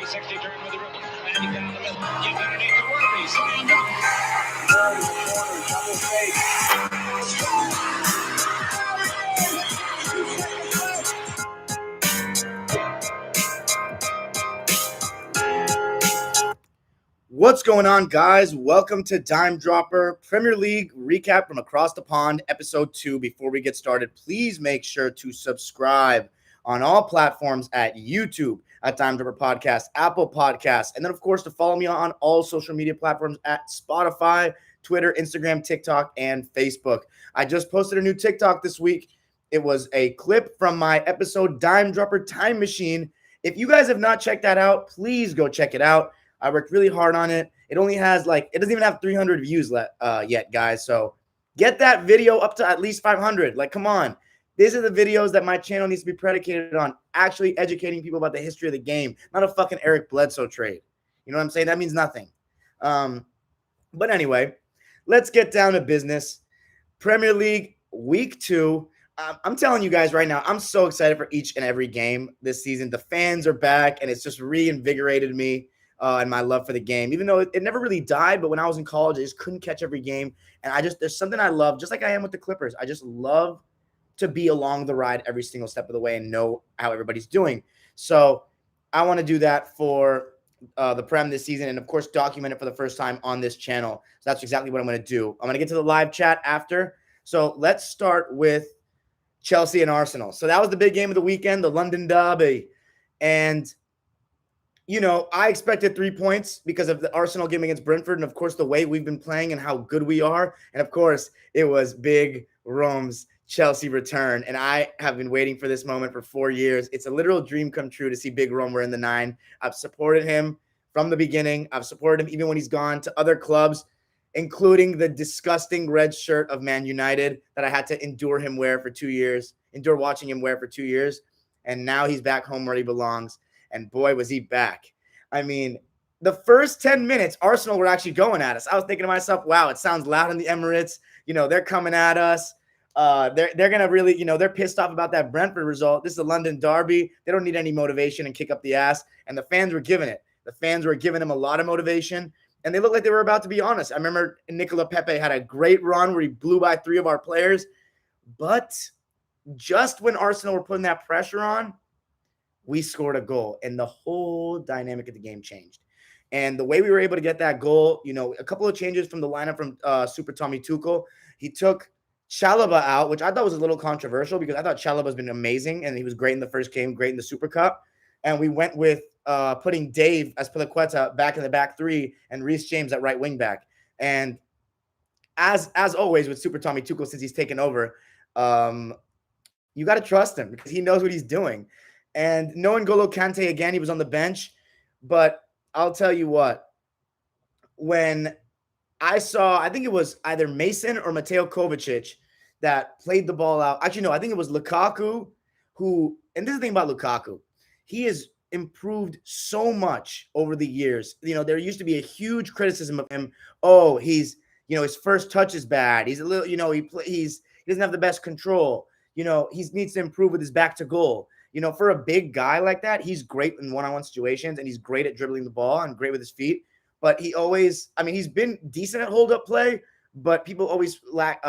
360 turn with the rhythm. And you down the middle. You underneath the work. Slammed up. Double fake. What's going on, guys? Welcome to Dime Dropper Premier League recap from across the pond, episode 2. Before we get started, please make sure to subscribe on all platforms at YouTube at Dime Dropper Podcast, Apple Podcasts, and then, of course, to follow me on all social media platforms at Spotify, Twitter, Instagram, TikTok, and Facebook. I just posted a new TikTok this week. It was a clip from my episode Dime Dropper Time Machine. If you guys have not checked that out, please go check it out. I worked really hard on it. It only has it doesn't even have 300 views yet, guys. So get that video up to at least 500. Come on. These are the videos that my channel needs to be predicated on, actually educating people about the history of the game, not a fucking Eric Bledsoe trade. You know what I'm saying? That means nothing. But anyway, let's get down to business. Premier League Week 2. I'm telling you guys right now, I'm so excited for each and every game this season. The fans are back, and it's just reinvigorated me. And my love for the game, even though it never really died. But when I was in college, I just couldn't catch every game. And there's something I love, just like I am with the Clippers. I just love to be along the ride every single step of the way and know how everybody's doing. So I want to do that for the Prem this season, and of course, document it for the first time on this channel. So that's exactly what I'm going to do. I'm going to get to the live chat after. So let's start with Chelsea and Arsenal. So that was the big game of the weekend, the London Derby. And I expected 3 points because of the Arsenal game against Brentford and, of course, the way we've been playing and how good we are. And, of course, it was Big Rome's Chelsea return. And I have been waiting for this moment for 4 years. It's a literal dream come true to see Big Rome wear in the 9. I've supported him from the beginning. I've supported him even when he's gone to other clubs, including the disgusting red shirt of Man United that I had to endure watching him wear for 2 years. And now he's back home where he belongs. And boy, was he back. I mean, the first 10 minutes, Arsenal were actually going at us. I was thinking to myself, wow, it sounds loud in the Emirates. They're coming at us. They're going to really, they're pissed off about that Brentford result. This is a London derby. They don't need any motivation and kick up the ass. And the fans were giving it. The fans were giving him a lot of motivation. And they looked like they were about to be honest. I remember Nicola Pepe had a great run where he blew by 3 of our players. But just when Arsenal were putting that pressure on, we scored a goal, and the whole dynamic of the game changed. And the way we were able to get that goal, a couple of changes from the lineup from Super Tommy Tuchel. He took Chalobah out, which I thought was a little controversial because I thought Chalobah's been amazing, and he was great in the first game, great in the Super Cup. And we went with putting Dave Azpilicueta back in the back 3 and Reece James at right wing back. And as always with Super Tommy Tuchel, since he's taken over, you got to trust him because he knows what he's doing. And no N'Golo Kante again, he was on the bench. But I'll tell you what, when I think it was either Mason or Mateo Kovacic that played the ball out. Actually, no, I think it was Lukaku and this is the thing about Lukaku. He has improved so much over the years. There used to be a huge criticism of him. Oh, his first touch is bad. He's a little, he doesn't have the best control. He needs to improve with his back to goal. For a big guy like that, he's great in one-on-one situations, and he's great at dribbling the ball and great with his feet. But he's been decent at hold-up play, but people always took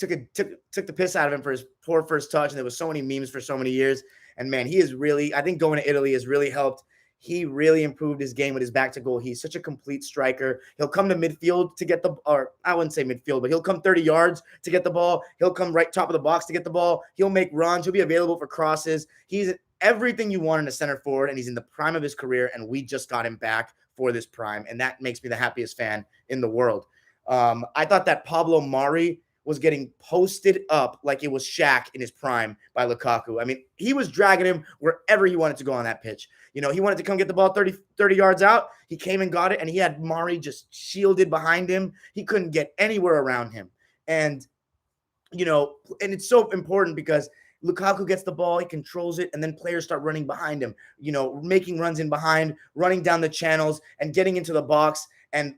the piss out of him for his poor first touch, and there was so many memes for so many years. And, man, he is really – I think going to Italy has really helped. He really improved his game with his back to goal. He's such a complete striker. He'll come to midfield to get or I wouldn't say midfield, but he'll come 30 yards to get the ball. He'll come right top of the box to get the ball. He'll make runs. He'll be available for crosses. He's everything you want in a center forward, and he's in the prime of his career, and we just got him back for this prime, and that makes me the happiest fan in the world. I thought that Pablo Mari was getting posted up like it was Shaq in his prime by Lukaku. I mean, he was dragging him wherever he wanted to go on that pitch. He wanted to come get the ball 30 yards out. He came and got it, and he had Mari just shielded behind him. He couldn't get anywhere around him. And, and it's so important because Lukaku gets the ball, he controls it, and then players start running behind him, making runs in behind, running down the channels, and getting into the box. And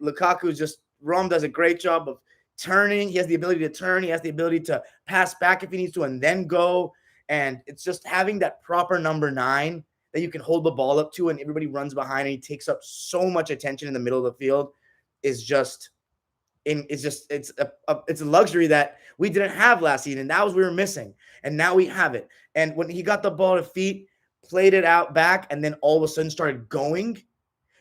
Rome does a great job of turning. He has the ability to turn. He has the ability to pass back if he needs to and then go. And it's just having that proper number 9 that you can hold the ball up to and everybody runs behind and he takes up so much attention in the middle of the field is just it's a luxury that we didn't have last season. That was we were missing, and now we have it. And when he got the ball to feet, played it out back, and then all of a sudden started going,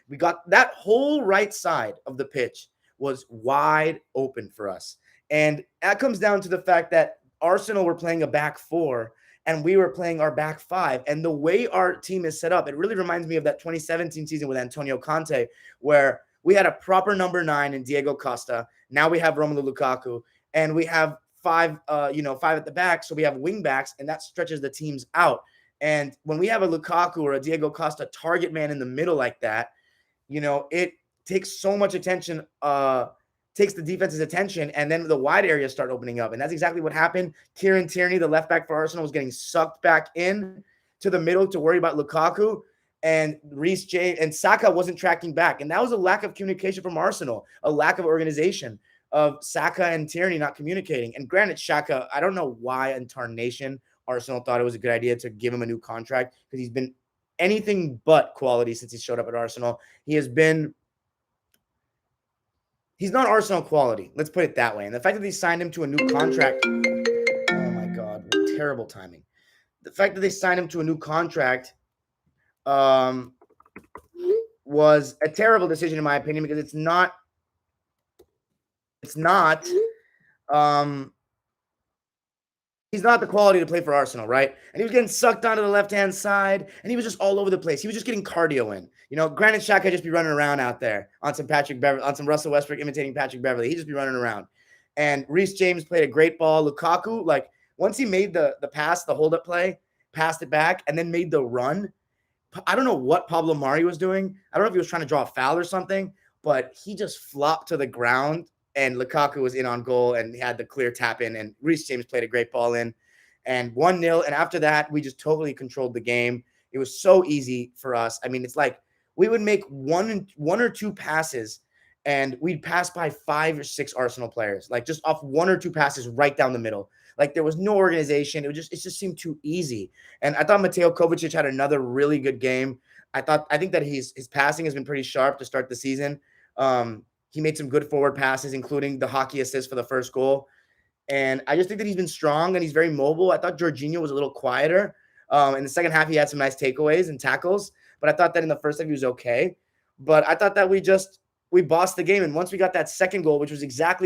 we got that whole right side of the pitch was wide open for us. And that comes down to the fact that Arsenal were playing a back four and we were playing our back five. And the way our team is set up, it really reminds me of that 2017 season with Antonio Conte, where we had a proper number 9 in Diego Costa. Now we have Romelu Lukaku, and we have five at the back. So we have wing backs, and that stretches the teams out. And when we have a Lukaku or a Diego Costa target man in the middle like that, it takes so much attention, takes the defense's attention, and then the wide areas start opening up. And that's exactly what happened. Kieran Tierney, the left back for Arsenal, was getting sucked back in to the middle to worry about Lukaku. And Reece James and Saka wasn't tracking back. And that was a lack of communication from Arsenal, a lack of organization of Saka and Tierney not communicating. And granted, Saka, I don't know why in tarnation Arsenal thought it was a good idea to give him a new contract, because he's been anything but quality since he showed up at Arsenal. He's not Arsenal quality. Let's put it that way. And the fact that they signed him to a new contract, oh my God, what terrible timing. The fact that they signed him to a new contract was a terrible decision in my opinion, because he's not the quality to play for Arsenal, right? And he was getting sucked onto the left-hand side, and he was just all over the place. He was just getting cardio in. Granted, Shaq could just be running around out there on some Russell Westbrook imitating Patrick Beverley. He'd just be running around. And Reece James played a great ball. Lukaku, once he made the pass, the hold-up play, passed it back, and then made the run, I don't know what Pablo Mari was doing. I don't know if he was trying to draw a foul or something, but he just flopped to the ground, and Lukaku was in on goal and had the clear tap in, and Reece James played a great ball in, and 1-0. And after that, we just totally controlled the game. It was so easy for us. I mean, it's like we would make one or two passes, and we'd pass by 5 or 6 Arsenal players, just off 1 or 2 passes right down the middle. There was no organization. It just seemed too easy. And I thought Mateo Kovacic had another really good game. I think that his passing has been pretty sharp to start the season. He made some good forward passes, including the hockey assist for the first goal. And I just think that he's been strong and he's very mobile. I thought Jorginho was a little quieter. In the second half, he had some nice takeaways and tackles, but I thought that in the first half he was okay. But I thought that we bossed the game. And once we got that second goal, which was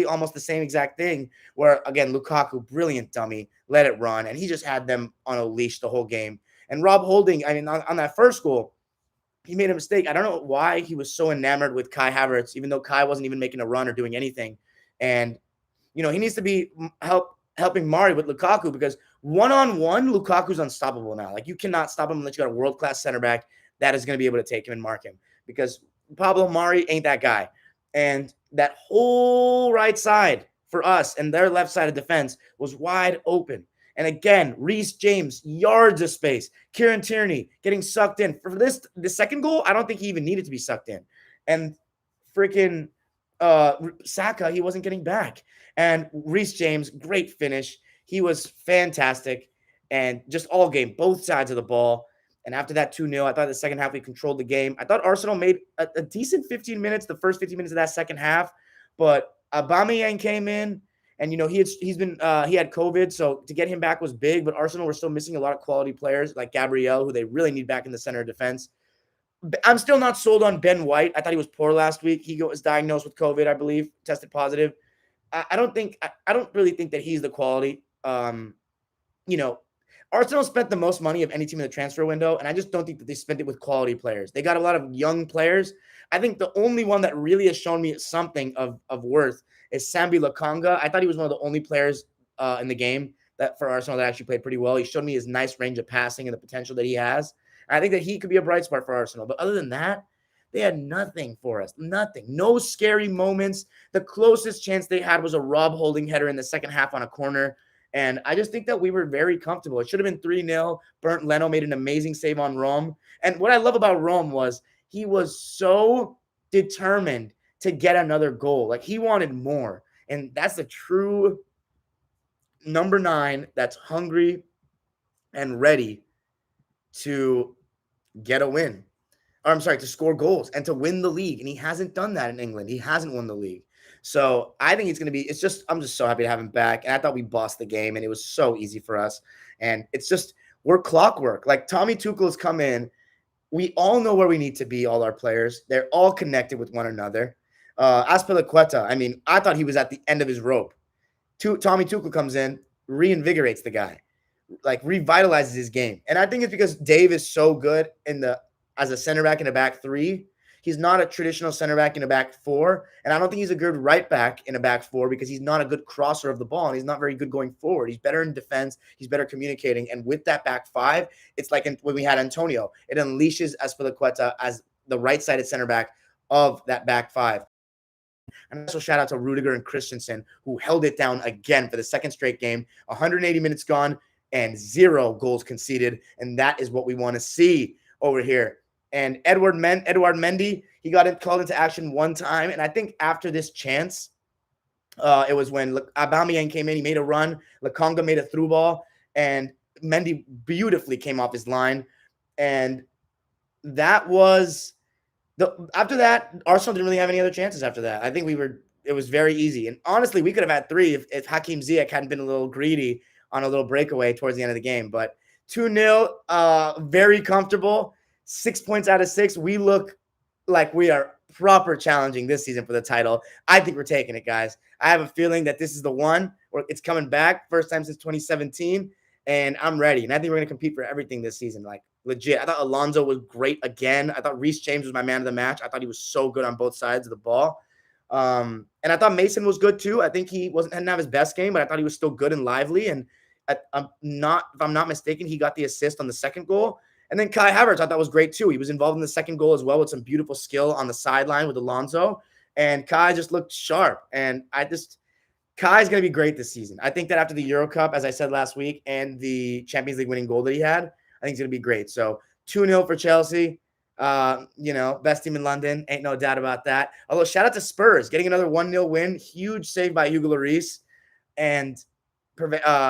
almost the same exact thing, where, again, Lukaku, brilliant dummy, let it run. And he just had them on a leash the whole game. And Rob Holding, on that first goal, he made a mistake. I don't know why he was so enamored with Kai Havertz, even though Kai wasn't even making a run or doing anything. And, he needs to be helping Mari with Lukaku, because one-on-one, Lukaku's unstoppable now. You cannot stop him unless you got a world-class center back that is going to be able to take him and mark him, because Pablo Mari ain't that guy. And that whole right side for us and their left side of defense was wide open. And again, Reece James, yards of space. Kieran Tierney getting sucked in. For the second goal, I don't think he even needed to be sucked in. And freaking Saka, he wasn't getting back. And Reece James, great finish. He was fantastic. And just all game, both sides of the ball. And after that 2-0, I thought the second half we controlled the game. I thought Arsenal made a decent 15 minutes, the first 15 minutes of that second half. But Aubameyang came in, and he had COVID, so to get him back was big. But Arsenal were still missing a lot of quality players like Gabriel, who they really need back in the center of defense. I'm still not sold on Ben White. I thought he was poor last week. He was diagnosed with COVID, I believe, tested positive. I don't really think that he's the quality. Arsenal spent the most money of any team in the transfer window, and I just don't think that they spent it with quality players. They got a lot of young players. I think the only one that really has shown me something of worth is Sambi Lokonga. I thought he was one of the only players in the game that for Arsenal that actually played pretty well. He showed me his nice range of passing and the potential that he has. And I think that he could be a bright spot for Arsenal. But other than that, they had nothing for us. Nothing. No scary moments. The closest chance they had was a Rob Holding header in the second half on a corner. And I just think that we were very comfortable. It should have been 3-0. Bernd Leno made an amazing save on Rome. And what I love about Rome was he was so determined to get another goal. He wanted more. And that's the true number 9 that's hungry and ready to get a win. Or I'm sorry, to score goals and to win the league. And he hasn't done that in England. He hasn't won the league. So I think it's going to be, I'm just so happy to have him back. And I thought we bossed the game and it was so easy for us. And it's just, we're clockwork. Like Tommy Tuchel has come in. We all know where we need to be, all our players. They're all connected with one another. Azpilicueta, I mean, I thought he was at the end of his rope. Tommy Tuchel comes in, reinvigorates the guy, like revitalizes his game. And I think it's because Dave is so good as a center back in a back three. He's not a traditional center back in a back four. And I don't think he's a good right back in a back four because he's not a good crosser of the ball. And he's not very good going forward. He's better in defense. He's better communicating. And with that back five, it's like when we had Antonio, it unleashes Azpilicueta as the right-sided center back of that back five. And also shout out to Rudiger and Christensen, who held it down again for the second straight game. 180 minutes gone and 0 goals conceded. And that is what we want to see over here. And Edouard Mendy, he got called into action one time. And I think after this chance, it was when Aubameyang came in. He made a run. Lokonga made a through ball. And Mendy beautifully came off his line. And that was... After that, Arsenal didn't really have any other chances after that. I think it was very easy. And honestly, we could have had 3 if Hakim Ziyech hadn't been a little greedy on a little breakaway towards the end of the game. But 2-0, very comfortable. 6 points out of 6. We look like we are proper challenging this season for the title. I think we're taking it, guys. I have a feeling that this is the one where it's coming back. First time since 2017. And I'm ready. And I think we're going to compete for everything this season. Like, legit. I thought Alonso was great again. I thought Reece James was my man of the match. I thought he was so good on both sides of the ball. And I thought Mason was good too. I think he didn't have his best game, but I thought he was still good and lively. And if I'm not mistaken, he got the assist on the second goal. And then Kai Havertz, I thought was great too. He was involved in the second goal as well with some beautiful skill on the sideline with Alonso. And Kai just looked sharp. And Kai's going to be great this season. I think that after the Euro Cup, as I said last week, and the Champions League winning goal that he had, I think it's going to be great. So 2-0 for Chelsea. Best team in London. Ain't no doubt about that. Although shout out to Spurs getting another 1-0 win. Huge save by Hugo Lloris and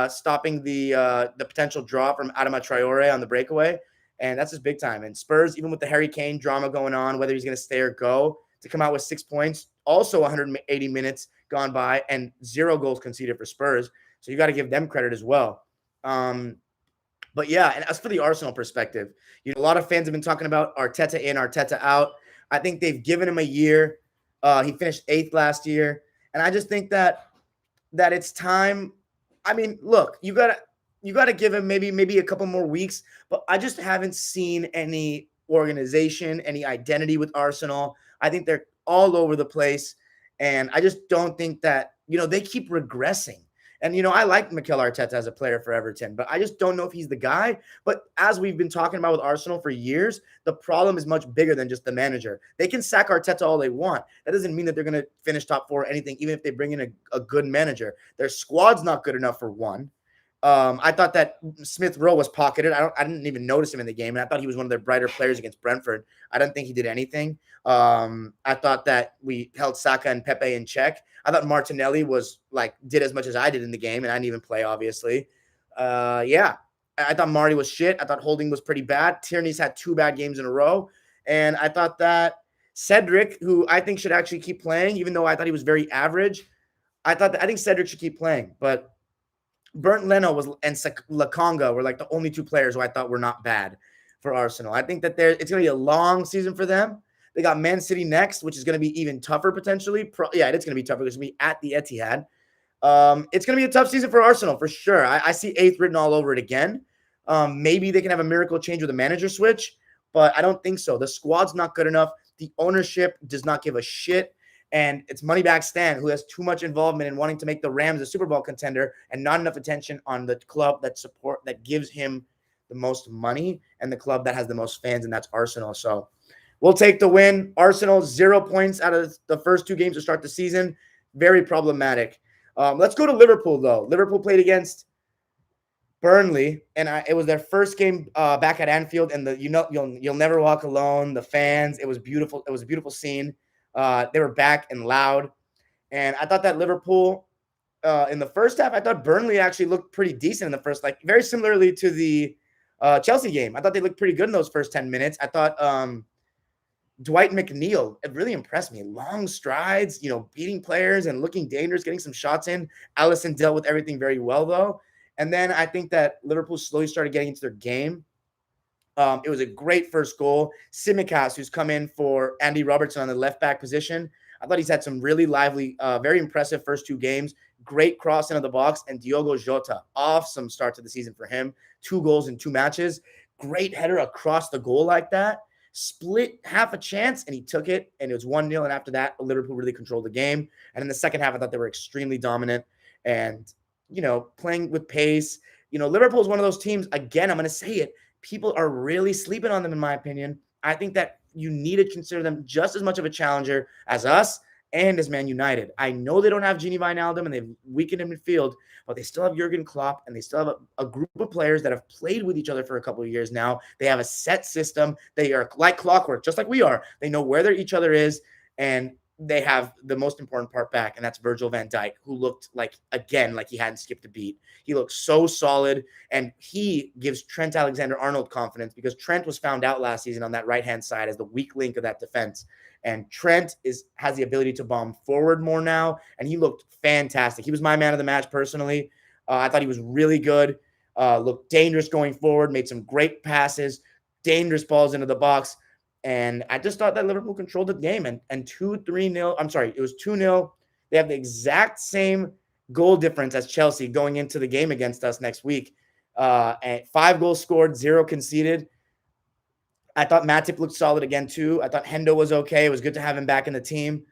stopping the potential draw from Adama Traore on the breakaway. And that's just big time. And Spurs, even with the Harry Kane drama going on, whether he's going to stay or go, to come out with 6 points, also 180 minutes gone by and 0 goals conceded for Spurs. So you got to give them credit as well. But yeah, and as for the Arsenal perspective, a lot of fans have been talking about Arteta in, Arteta out. I think they've given him a year. He finished 8th last year. And I just think that it's time. I mean, look, you gotta give him maybe a couple more weeks, but I just haven't seen any organization, any identity with Arsenal. I think they're all over the place. And I just don't think that, they keep regressing. And, I like Mikel Arteta as a player for Everton, but I just don't know if he's the guy. But as we've been talking about with Arsenal for years, the problem is much bigger than just the manager. They can sack Arteta all they want. That doesn't mean that they're going to finish top 4 or anything, even if they bring in a good manager. Their squad's not good enough for one. I thought that Smith Rowe was pocketed. I didn't even notice him in the game, and I thought he was one of their brighter players against Brentford. I didn't think he did anything. I thought that we held Saka and Pepe in check. I thought Martinelli did as much as I did in the game, and I didn't even play, obviously. Yeah, I thought Marty was shit. I thought Holding was pretty bad. Tierney's had 2 bad games in a row, and I thought that Cedric, who I think should actually keep playing, even though I thought he was very average, I think Cedric should keep playing, but Bernd Leno and Lokonga were like the only 2 players who I thought were not bad for Arsenal. I think that it's going to be a long season for them. They got Man City next, which is going to be even tougher potentially. It's going to be tougher. It's going to be at the Etihad. It's going to be a tough season for Arsenal for sure. I see 8th written all over it again. Maybe they can have a miracle change with a manager switch, but I don't think so. The squad's not good enough. The ownership does not give a shit. And it's Moneybag Stan, who has too much involvement in wanting to make the Rams a Super Bowl contender and not enough attention on the club that gives him the most money and the club that has the most fans, and that's Arsenal. So we'll take the win. Arsenal, 0 points out of the first 2 games to start the season. Very problematic. Let's go to Liverpool, though. Liverpool played against Burnley, and it was their first game back at Anfield, and you'll never walk alone. The fans, it was beautiful. It was a beautiful scene. They were back and loud. And I thought that Liverpool in the first half, I thought Burnley actually looked pretty decent in the first, very similarly to the Chelsea game. I thought they looked pretty good in those first 10 minutes. I thought Dwight McNeil, it really impressed me. Long strides, beating players and looking dangerous, getting some shots in. Allison dealt with everything very well, though. And then I think that Liverpool slowly started getting into their game. It was a great first goal. Simicast, who's come in for Andy Robertson on the left back position. I thought he's had some really lively, very impressive first two games. Great cross into the box. And Diogo Jota, awesome start to the season for him. 2 goals in 2 matches. Great header across the goal like that. Split half a chance, and he took it, and it was 1-0. And after that, Liverpool really controlled the game. And in the second half, I thought they were extremely dominant and, playing with pace. Liverpool is one of those teams, again, I'm going to say it, people are really sleeping on them, in my opinion. I think that you need to consider them just as much of a challenger as us and as Man United. I know they don't have Gini Wijnaldum and they've weakened in midfield, but they still have Jurgen Klopp and they still have a group of players that have played with each other for a couple of years now. They have a set system. They are like clockwork, just like we are. They know where each other is, and they have the most important part back, and that's Virgil Van Dyke, who looked like he hadn't skipped a beat. He looked so solid, and he gives Trent Alexander-Arnold confidence because Trent was found out last season on that right-hand side as the weak link of that defense. And Trent has the ability to bomb forward more now, and he looked fantastic. He was my man of the match personally. I thought he was really good, looked dangerous going forward, made some great passes, dangerous balls into the box. And I just thought that Liverpool controlled the game and 2-3-0. I'm sorry, it was 2-0. They have the exact same goal difference as Chelsea going into the game against us next week. And 5 goals scored, 0 conceded. I thought Matip looked solid again, too. I thought Hendo was okay. It was good to have him back in the team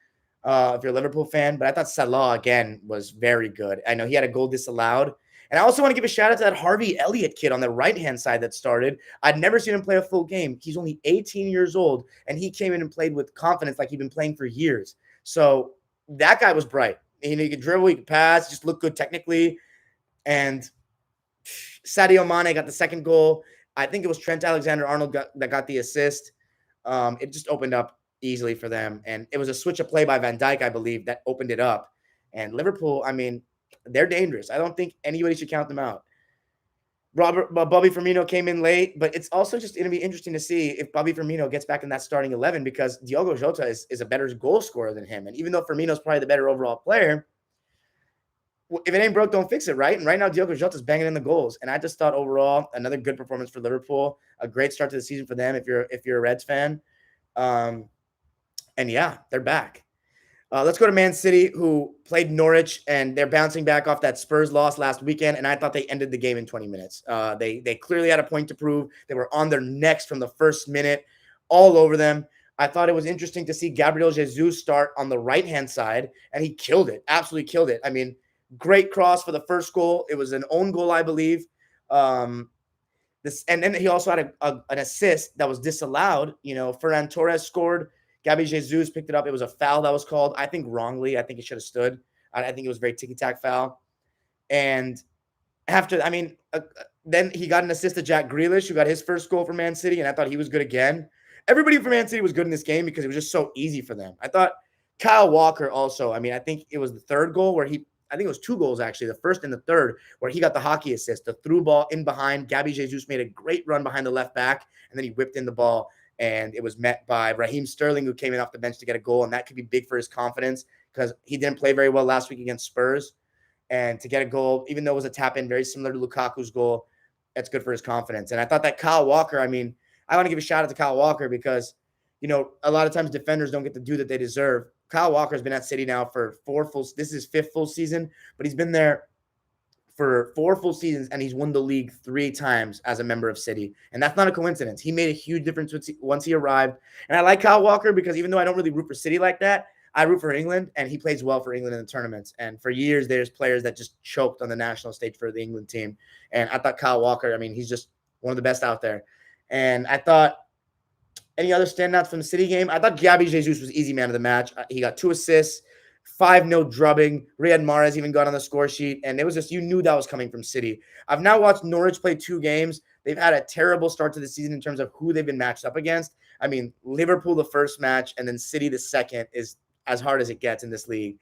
if you're a Liverpool fan. But I thought Salah, again, was very good. I know he had a goal disallowed. And I also want to give a shout out to that Harvey Elliott kid on the right-hand side that started. I'd never seen him play a full game. He's only 18 years old, and he came in and played with confidence like he'd been playing for years. So that guy was bright. He could dribble, he could pass, just looked good technically. And Sadio Mane got the second goal. I think it was Trent Alexander-Arnold that got the assist. It just opened up easily for them. And it was a switch of play by Van Dijk, I believe, that opened it up. And Liverpool, they're dangerous. I don't think anybody should count them out. Bobby Firmino came in late, but it's also just going to be interesting to see if Bobby Firmino gets back in that starting 11 because Diogo Jota is a better goal scorer than him. And even though Firmino's probably the better overall player, if it ain't broke, don't fix it, right? And right now, Diogo Jota's banging in the goals. And I just thought overall, another good performance for Liverpool, a great start to the season for them if you're a Reds fan. And yeah, they're back. Let's go to Man City, who played Norwich, and they're bouncing back off that Spurs loss last weekend, and I thought they ended the game in 20 minutes. They clearly had a point to prove. They were on their necks from the first minute, all over them. I thought it was interesting to see Gabriel Jesus start on the right-hand side, and he killed it, absolutely killed it. Great cross for the first goal. It was an own goal, I believe. And then he also had an assist that was disallowed. Ferran Torres scored. Gabby Jesus picked it up. It was a foul that was called, I think, wrongly. I think he should have stood. I think it was a very ticky-tack foul. And after, then he got an assist to Jack Grealish, who got his first goal for Man City, and I thought he was good again. Everybody for Man City was good in this game because it was just so easy for them. I thought Kyle Walker also, I think it was the third goal where I think it was 2 goals, actually, the first and the third, where he got the hockey assist, the through ball in behind. Gabby Jesus made a great run behind the left back, and then he whipped in the ball. And it was met by Raheem Sterling, who came in off the bench to get a goal. And that could be big for his confidence because he didn't play very well last week against Spurs. And to get a goal, even though it was a tap-in, very similar to Lukaku's goal, that's good for his confidence. And I thought that Kyle Walker, I want to give a shout-out to Kyle Walker because, a lot of times defenders don't get the due that they deserve. Kyle Walker has been at City now for this is his 5th full season, but he's been there for 4 full seasons, and he's won the league 3 times as a member of City. And that's not a coincidence. He made a huge difference once he arrived. And I like Kyle Walker because even though I don't really root for City like that, I root for England, and he plays well for England in the tournaments. And for years, there's players that just choked on the national stage for the England team. And I thought Kyle Walker, he's just one of the best out there. And I thought any other standouts from the City game? I thought Gabby Jesus was easy man of the match. He got 2 assists. 5-0 drubbing. Riyad Mahrez even got on the score sheet, and it was just, you knew that was coming from City. I've now watched Norwich play 2 games. They've had a terrible start to the season in terms of who they've been matched up against. Liverpool the first match, and then City the second is as hard as it gets in this league.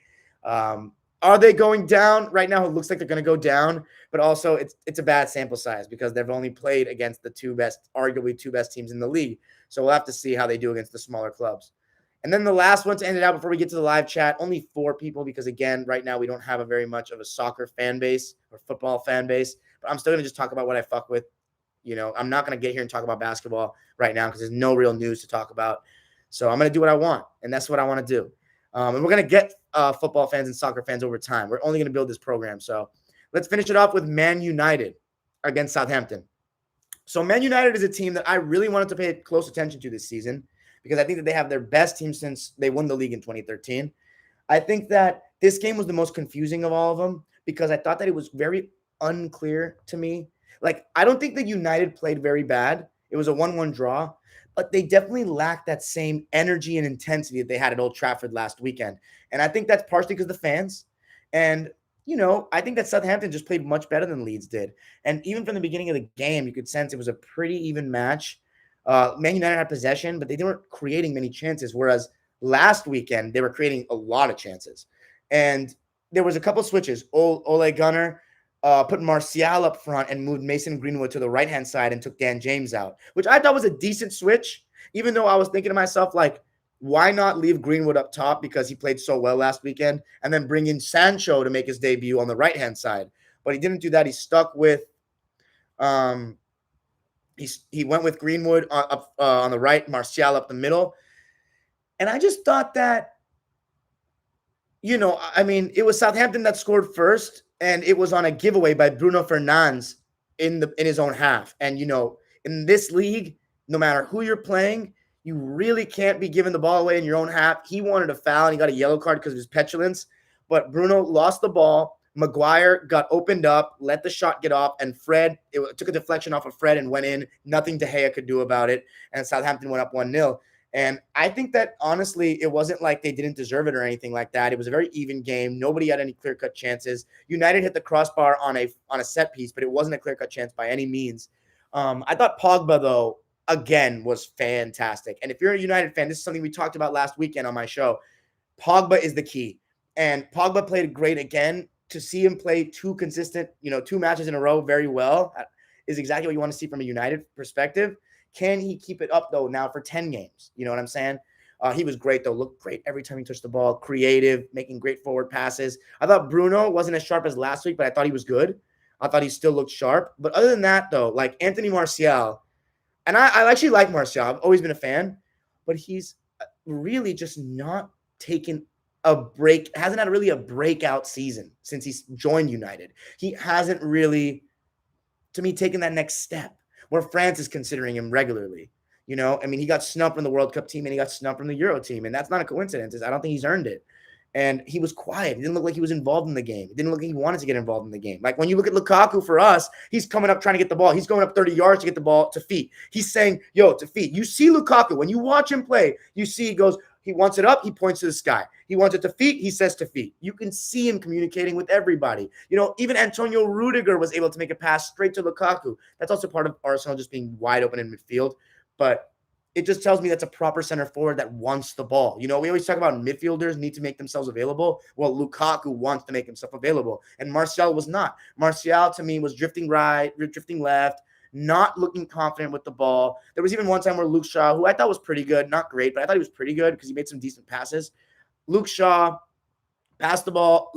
Are they going down? Right now, it looks like they're going to go down, but also it's a bad sample size because they've only played against the arguably two best teams in the league. So we'll have to see how they do against the smaller clubs. And then the last one to end it out before we get to the live chat, only 4 people because, again, right now we don't have a very much of a soccer fan base or football fan base. But I'm still going to just talk about what I fuck with. I'm not going to get here and talk about basketball right now because there's no real news to talk about. So I'm going to do what I want, and that's what I want to do. And we're going to get football fans and soccer fans over time. We're only going to build this program. So let's finish it off with Man United against Southampton. So Man United is a team that I really wanted to pay close attention to this season because I think that they have their best team since they won the league in 2013. I think that this game was the most confusing of all of them because I thought that it was very unclear to me. Like, I don't think that United played very bad. It was a 1-1 draw, but they definitely lacked that same energy and intensity that they had at Old Trafford last weekend. And I think that's partially because of the fans. And, I think that Southampton just played much better than Leeds did. And even from the beginning of the game, you could sense it was a pretty even match. Man United had possession, but they weren't creating many chances, whereas last weekend they were creating a lot of chances. And there was a couple switches. Ole Gunnar put Martial up front and moved Mason Greenwood to the right-hand side and took Dan James out, which I thought was a decent switch, even though I was thinking to myself, like, why not leave Greenwood up top because he played so well last weekend and then bring in Sancho to make his debut on the right-hand side? But he didn't do that. He stuck with he went with Greenwood on the right, Martial up the middle. And I just thought that, it was Southampton that scored first, and it was on a giveaway by Bruno Fernandes in his own half. And, in this league, no matter who you're playing, you really can't be giving the ball away in your own half. He wanted a foul, and he got a yellow card because of his petulance. But Bruno lost the ball. Maguire got opened up, let the shot get off, and it took a deflection off of Fred and went in. Nothing De Gea could do about it, and Southampton went up 1-0. And I think that, honestly, it wasn't like they didn't deserve it or anything like that. It was a very even game. Nobody had any clear-cut chances. United hit the crossbar on a set piece, but it wasn't a clear-cut chance by any means. I thought Pogba, though, again, was fantastic. And if you're a United fan, this is something we talked about last weekend on my show. Pogba is the key. And Pogba played great again. To see him play 2 matches in a row very well is exactly what you want to see from a United perspective. Can he keep it up, though, now for 10 games? You know what I'm saying? He was great, though. Looked great every time he touched the ball. Creative, making great forward passes. I thought Bruno wasn't as sharp as last week, but I thought he was good. I thought he still looked sharp. But other than that, though, like Anthony Martial, and I actually like Martial. I've always been a fan. But he's really just not taken a break, hasn't had really a breakout season since he's joined United. He hasn't really, to me, taken that next step where France is considering him regularly. He got snubbed from the World Cup team and he got snubbed from the Euro team, and that's not a coincidence. I don't think he's earned it. And he was quiet. He didn't look like he was involved in the game. It didn't look like he wanted to get involved in the game. Like when you look at Lukaku for us, he's coming up trying to get the ball. He's going up 30 yards to get the ball to feet. He's saying, yo, to feet. You see Lukaku. When you watch him play, you see he goes, he wants it up, he points to the sky. He wants it to feet, he says to feet. You can see him communicating with everybody. Even Antonio Rudiger was able to make a pass straight to Lukaku. That's also part of Arsenal just being wide open in midfield. But it just tells me that's a proper center forward that wants the ball. We always talk about midfielders need to make themselves available. Well, Lukaku wants to make himself available. And Martial was not. Martial, to me, was drifting right, drifting left, not looking confident with the ball. There was even one time where Luke Shaw, who I thought was pretty good, not great, but I thought he was pretty good because he made some decent passes. Luke Shaw passed the ball,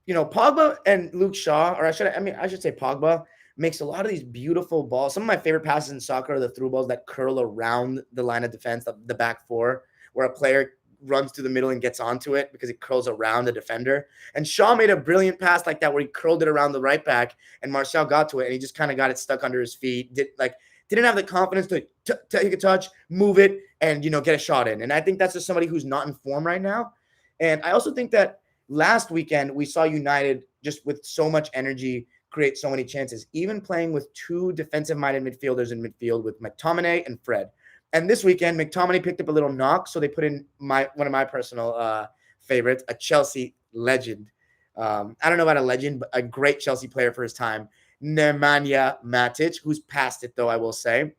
Pogba and Luke Shaw, or I should say Pogba, makes a lot of these beautiful balls. Some of my favorite passes in soccer are the through balls that curl around the line of defense, the back four, where a player runs through the middle and gets onto it because it curls around the defender. And Shaw made a brilliant pass like that where he curled it around the right back and Martial got to it and he just kind of got it stuck under his feet. Didn't have the confidence to take a touch, move it, and, get a shot in. And I think that's just somebody who's not in form right now. And I also think that last weekend we saw United just with so much energy create so many chances, even playing with 2 defensive-minded midfielders in midfield with McTominay and Fred. And this weekend, McTominay picked up a little knock, so they put in one of my personal favorites, a Chelsea legend. I don't know about a legend, but a great Chelsea player for his time, Nemanja Matic, who's past it, though, I will say.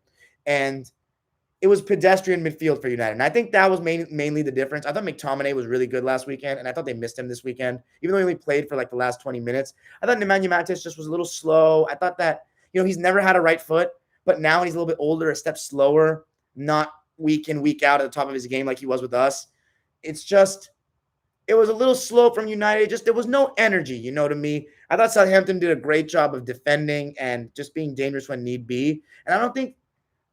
And it was pedestrian midfield for United. And I think that was mainly the difference. I thought McTominay was really good last weekend, and I thought they missed him this weekend, even though he only played for like the last 20 minutes. I thought Nemanja Matic just was a little slow. I thought that, he's never had a right foot, but now when he's a little bit older, a step slower, not week in, week out at the top of his game like he was with us. It's just, it was a little slow from United. Just there was no energy, to me. I thought Southampton did a great job of defending and just being dangerous when need be. And I don't think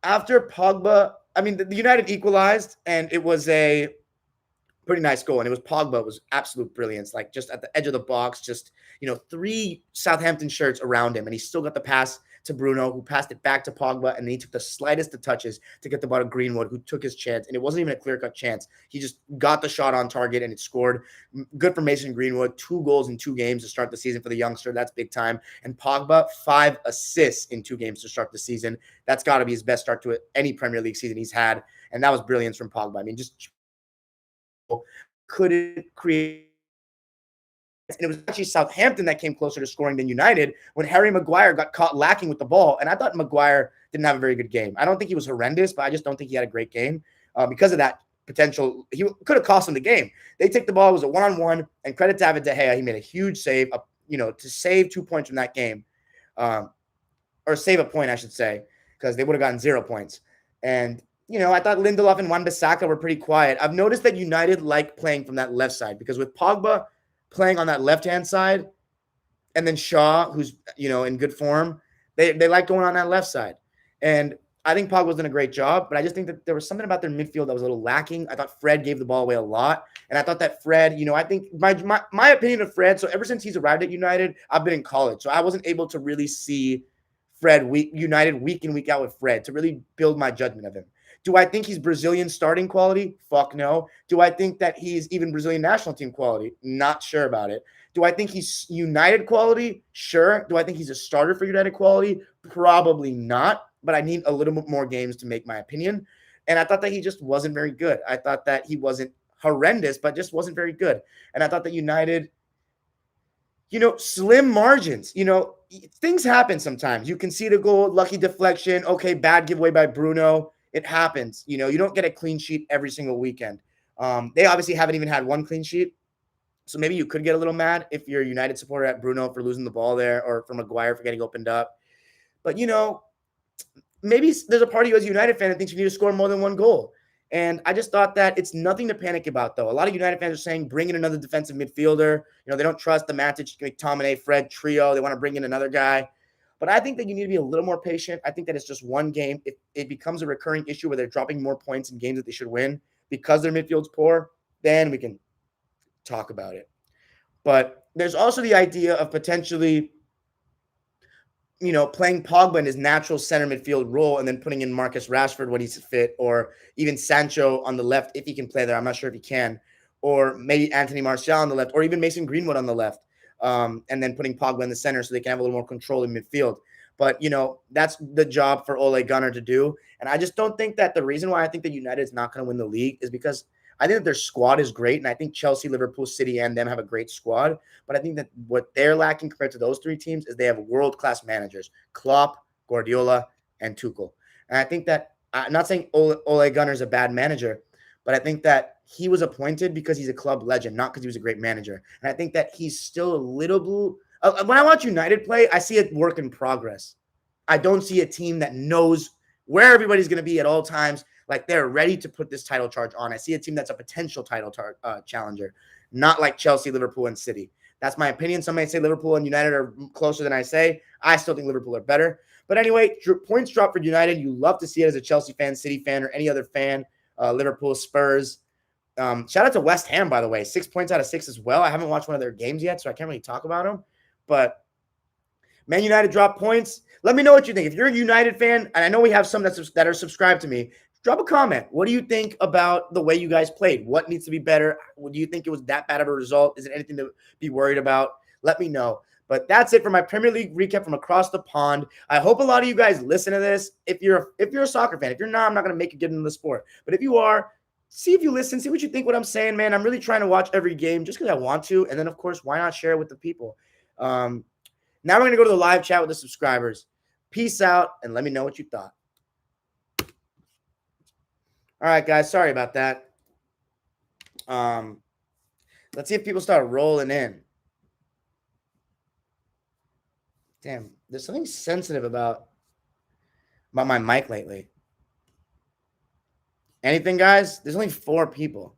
after Pogba, I mean, the United equalized, and it was a pretty nice goal. And it was Pogba. It was absolute brilliance. Like just at the edge of the box, just, 3 Southampton shirts around him. And he still got the pass to Bruno, who passed it back to Pogba. And then he took the slightest of touches to get the ball to Greenwood, who took his chance. And it wasn't even a clear-cut chance. He just got the shot on target and it scored. Good for Mason Greenwood. 2 goals in 2 games to start the season for the youngster. That's big time. And Pogba, 5 assists in 2 games to start the season. That's got to be his best start to any Premier League season he's had. And that was brilliance from Pogba. I mean, just couldn't create. And it was actually Southampton that came closer to scoring than United when Harry Maguire got caught lacking with the ball. And I thought Maguire didn't have a very good game. I don't think he was horrendous, but I just don't think he had a great game because of that potential. He could have cost him the game. They take the ball. It was a 1-on-1. And credit to David De Gea. He made a huge save, to save 2 points from that game. Or save a point, I should say, because they would have gotten 0 points. And I thought Lindelof and Wan-Bissaka were pretty quiet. I've noticed that United like playing from that left side because with Pogba playing on that left-hand side and then Shaw, who's, in good form, they like going on that left side. And I think Pogba's done a great job, but I just think that there was something about their midfield that was a little lacking. I thought Fred gave the ball away a lot. And I thought that Fred, I think my opinion of Fred, so ever since he's arrived at United, I've been in college. So I wasn't able to really see Fred United week in, week out with Fred to really build my judgment of him. Do I think he's Brazilian starting quality? Fuck no. Do I think that he's even Brazilian national team quality? Not sure about it. Do I think he's United quality? Sure. Do I think he's a starter for United quality? Probably not, but I need a little bit more games to make my opinion. And I thought that he just wasn't very good. I thought that he wasn't horrendous, but just wasn't very good. And I thought that United, slim margins, things happen sometimes. You can see the goal, lucky deflection. Okay, bad giveaway by Bruno. It happens. You don't get a clean sheet every single weekend. They obviously haven't even had one clean sheet. So maybe you could get a little mad if you're a United supporter at Bruno for losing the ball there or for Maguire for getting opened up. But, maybe there's a part of you as a United fan that thinks you need to score more than 1 goal. And I just thought that it's nothing to panic about, though. A lot of United fans are saying bring in another defensive midfielder. They don't trust the Matic, McTominay, Fred trio. They want to bring in another guy. But I think that you need to be a little more patient. I think that it's just one game. If it becomes a recurring issue where they're dropping more points in games that they should win because their midfield's poor, then we can talk about it. But there's also the idea of potentially, playing Pogba in his natural center midfield role and then putting in Marcus Rashford when he's fit, or even Sancho on the left if he can play there. I'm not sure if he can. Or maybe Anthony Martial on the left, or even Mason Greenwood on the left. And then putting Pogba in the center so they can have a little more control in midfield. But, that's the job for Ole Gunnar to do. And I just don't think that the reason why I think that United is not going to win the league is because I think that their squad is great. And I think Chelsea, Liverpool, City, and them have a great squad. But I think that what they're lacking compared to those 3 teams is they have world-class managers, Klopp, Guardiola, and Tuchel. And I think that, I'm not saying Ole Gunnar is a bad manager, but I think that he was appointed because he's a club legend, not because he was a great manager. And I think that he's still a little when I watch United play, I see a work in progress. I don't see a team that knows where everybody's going to be at all times. Like they're ready to put this title charge on. I see a team that's a potential title challenger, not like Chelsea, Liverpool, and City. That's my opinion. Some may say Liverpool and United are closer than I say. I still think Liverpool are better. But anyway, points drop for United. You love to see it as a Chelsea fan, City fan, or any other fan. Liverpool, Spurs. Shout out to West Ham, by the way. 6 points out of 6 as well. I haven't watched one of their games yet, so I can't really talk about them. But Man United dropped points. Let me know what you think. If you're a United fan, and I know we have some that are subscribed to me, drop a comment. What do you think about the way you guys played? What needs to be better? Do you think it was that bad of a result? Is it anything to be worried about? Let me know. But that's it for my Premier League recap from across the pond. I hope a lot of you guys listen to this. If you're a soccer fan, if you're not, I'm not going to make you get into the sport. But if you are, see if you listen, see what you think what I'm saying, man. I'm really trying to watch every game just because I want to. And then, of course, why not share it with the people? Now we're going to go to the live chat with the subscribers. Peace out, and let me know what you thought. All right, guys. Sorry about that. Let's see if people start rolling in. Damn, there's something sensitive about my mic lately. Anything, guys? There's only 4 people.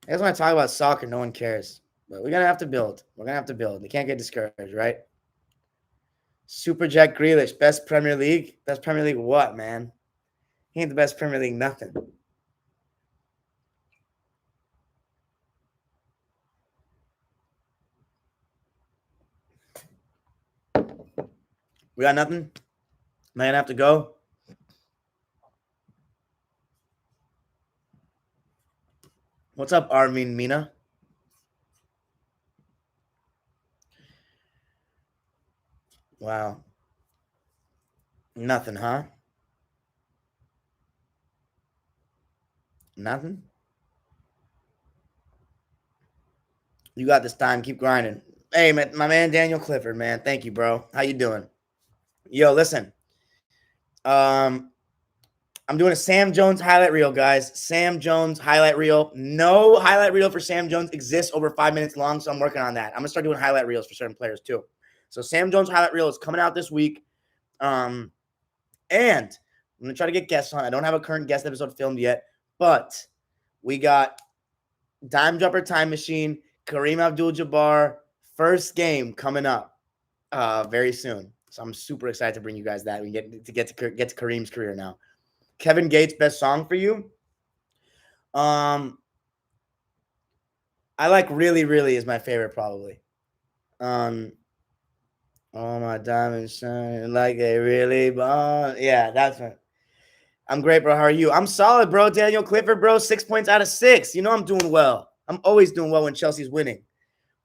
I guess when I talk about soccer, no one cares. But we're gonna have to build. We're gonna have to build. We can't get discouraged, right? Super Jack Grealish, best Premier League. Best Premier League what, man? He ain't the best Premier League nothing. We got nothing? Am I gonna have to go? What's up, Armin Mina? Wow. Nothing, huh? Nothing? You got this time. Keep grinding. Hey, my man Daniel Clifford, man. Thank you, bro. How you doing? Yo, listen. I'm doing a Sam Jones highlight reel, guys. Sam Jones highlight reel. No highlight reel for Sam Jones exists over 5 minutes long, so I'm working on that. I'm gonna start doing highlight reels for certain players too. So Sam Jones highlight reel is coming out this week. And I'm gonna try to get guests on. I don't have a current guest episode filmed yet, but we got Dime Dropper Time Machine, Kareem Abdul-Jabbar, first game coming up very soon. So I'm super excited to bring you guys that. We get to Kareem's career now. Kevin Gates, best song for you? I like Really Really is my favorite probably. All my diamonds shine like they really bond. Yeah, that's right. I'm great, bro. How are you? I'm solid, bro. Daniel Clifford, bro. 6 points out of 6. You know I'm doing well. I'm always doing well when Chelsea's winning.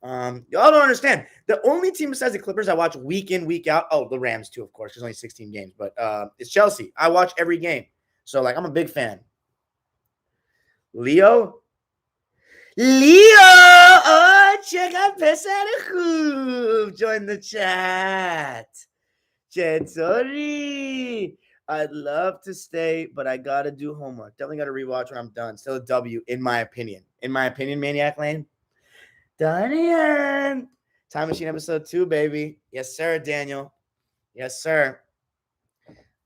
Y'all don't understand. The only team besides the Clippers I watch week in, week out. Oh, the Rams too, of course. There's only 16 games, but it's Chelsea. I watch every game. So, like, I'm a big fan. Leo? Oh, check out Pesarahub. Join the chat. Sorry. I'd love to stay, but I got to do homework. Definitely got to rewatch when I'm done. Still a W, in my opinion. In my opinion, Maniac Lane. Daniel. Time Machine episode 2, baby. Yes, sir, Daniel. Yes, sir.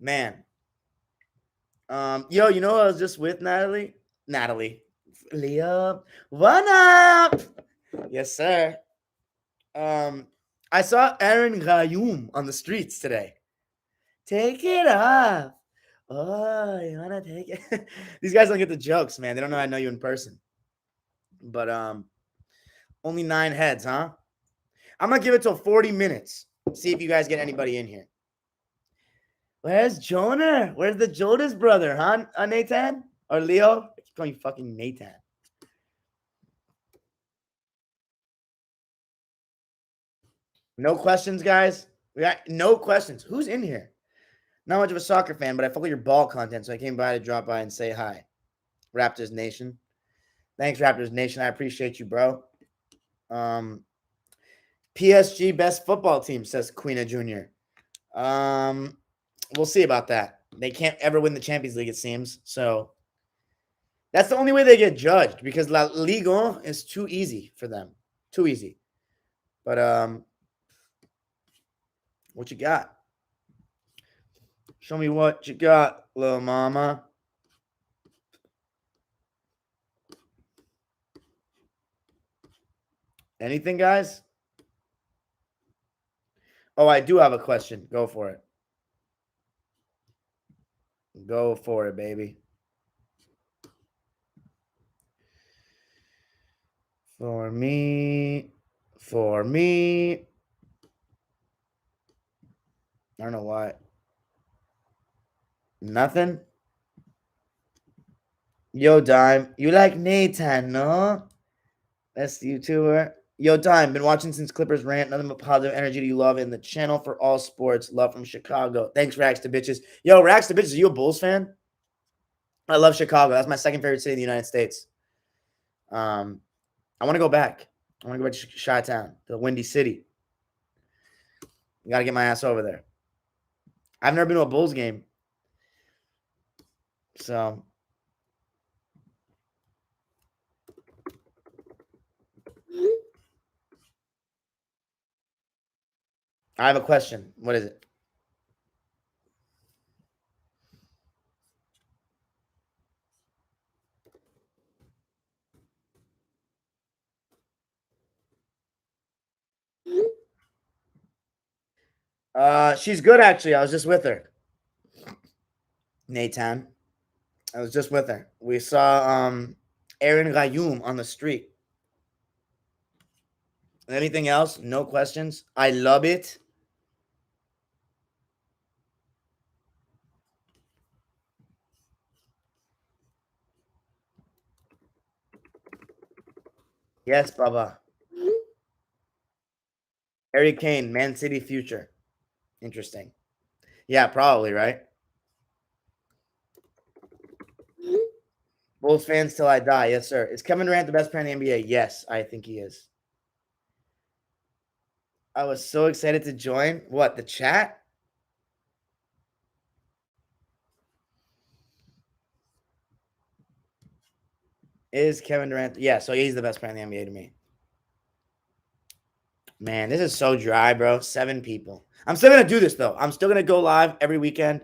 Man. Yo, you know who I was just with, Natalie? Leo. What up? Yes, sir. I saw Aaron Gayoum on the streets today. Take it off. Oh, you wanna take it? These guys don't get the jokes, man. They don't know I know you in person. But only 9 heads, huh? I'm gonna give it till 40 minutes. See if you guys get anybody in here. Where's Jonah? Where's the Jonas brother, huh? Nathan or Leo? I keep calling you fucking Nathan. No questions, guys. We got no questions. Who's in here? Not much of a soccer fan, but I follow your ball content, so I came by to drop by and say hi. Raptors Nation. Thanks, Raptors Nation. I appreciate you, bro. PSG best football team, says Queena Jr. We'll see about that. They can't ever win the Champions League, it seems. So that's the only way they get judged because La Liga is too easy for them. Too easy. But what you got? Show me what you got, little mama. Anything, guys? Oh, I do have a question. Go for it. Go for it, baby. For me. I don't know why. Nothing? Yo, Dime. You like Nathan, no? That's the YouTuber. Yo, Dime. Been watching since Clippers rant. Nothing but positive energy to you love in the channel for all sports. Love from Chicago. Thanks, Rags to Bitches. Yo, Rags to Bitches, are you a Bulls fan? I love Chicago. That's my second favorite city in the United States. I want to go back. I want to go back to Chi-Town, the Windy City. Got to get my ass over there. I've never been to a Bulls game. So I have a question. What is it? She's good actually. I was just with her. Nathan. I was just with her. We saw Aaron Gayoum on the street. Anything else? No questions. I love it. Yes, Baba. Harry Kane, Man City future. Interesting. Yeah, probably, right? Bulls fans till I die. Yes, sir. Is Kevin Durant the best player in the NBA? Yes, I think he is. I was so excited to join. What, the chat? Is Kevin Durant? Yeah, so he's the best player in the NBA to me. Man, this is so dry, bro. 7 people. I'm still gonna do this though. I'm still gonna go live every weekend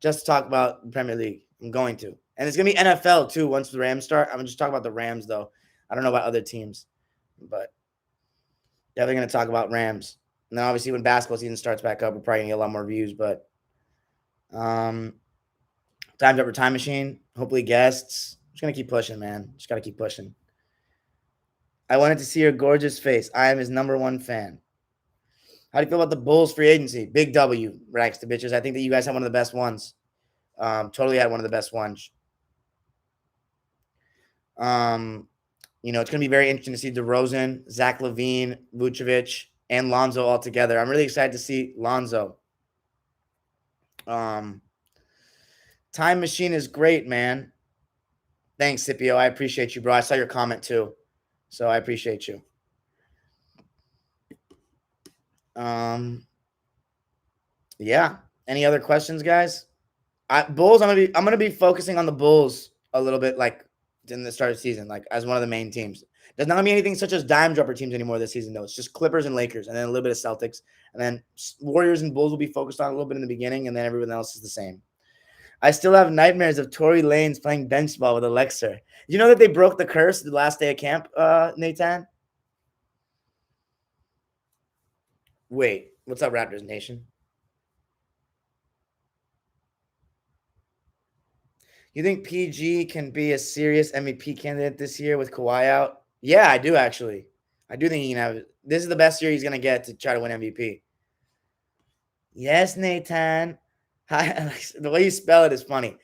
just to talk about the Premier League. I'm going to, and it's gonna be NFL too. Once the Rams start, I'm gonna just talk about the Rams though. I don't know about other teams, but definitely gonna talk about Rams. And then obviously when basketball season starts back up, we're probably gonna get a lot more views. But time's up for Time Machine. Hopefully guests. Just gonna keep pushing, man. Just gotta keep pushing. I wanted to see your gorgeous face. I am his #1 fan. How do you feel about the Bulls free agency? Big W, Rags to bitches. I think that you guys have one of the best ones. Totally had one of the best ones. It's going to be very interesting to see DeRozan, Zach LaVine, Vucevic, and Lonzo all together. I'm really excited to see Lonzo. Time Machine is great, man. Thanks, Scipio. I appreciate you, bro. I saw your comment too, so I appreciate you. Yeah. Any other questions, guys? Bulls. I'm gonna be focusing on the Bulls a little bit, like in the start of the season, like as one of the main teams. There's not gonna be anything such as dime dropper teams anymore this season, though. It's just Clippers and Lakers, and then a little bit of Celtics, and then Warriors and Bulls will be focused on a little bit in the beginning, and then everyone else is the same. I still have nightmares of Tory Lanez playing bench ball with Alexa. You know that they broke the curse the last day of camp, Nathan? Wait, what's up, Raptors Nation? You think PG can be a serious MVP candidate this year with Kawhi out? Yeah, I do actually. I do think he can have. This is the best year he's gonna get to try to win MVP. Yes, Nathan. The way you spell it is funny.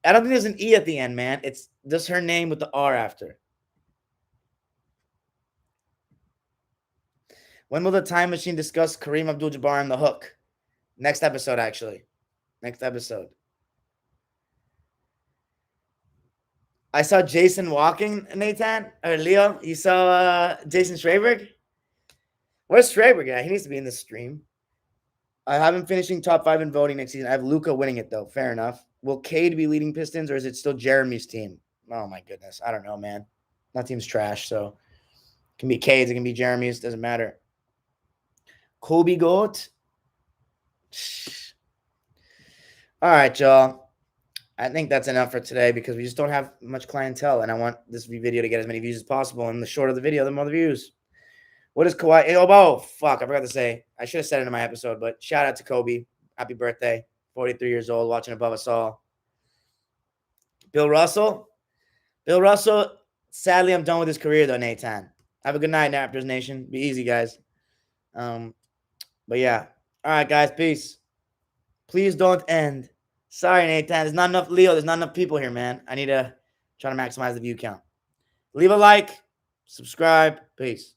I don't think there's an E at the end, man. It's just her name with the R after. When will the Time Machine discuss Kareem Abdul-Jabbar and the hook? Next episode, actually. Next episode. I saw Jason walking, Nathan, or Leo. You saw Jason Schreiberg? Where's Schreiberg at? He needs to be in this stream. I have him finishing top 5 in voting next season. I have Luka winning it, though. Fair enough. Will Cade be leading Pistons, or is it still Jeremy's team? Oh, my goodness. I don't know, man. That team's trash, so it can be Cade's, it can be Jeremy's. Doesn't matter. Kobe Goat. All right, y'all. I think that's enough for today because we just don't have much clientele, and I want this video to get as many views as possible. And the shorter the video, the more the views. What is Kawhi? Oh, fuck. I forgot to say. I should have said it in my episode, but shout out to Kobe. Happy birthday. 43 years old, watching above us all. Bill Russell. Sadly, I'm done with his career, though, Nathan. Have a good night, Raptors Nation. Be easy, guys. But yeah. All right, guys. Peace. Please don't end. Sorry, Nathan. There's not enough Leo. There's not enough people here, man. I need to try to maximize the view count. Leave a like. Subscribe. Peace.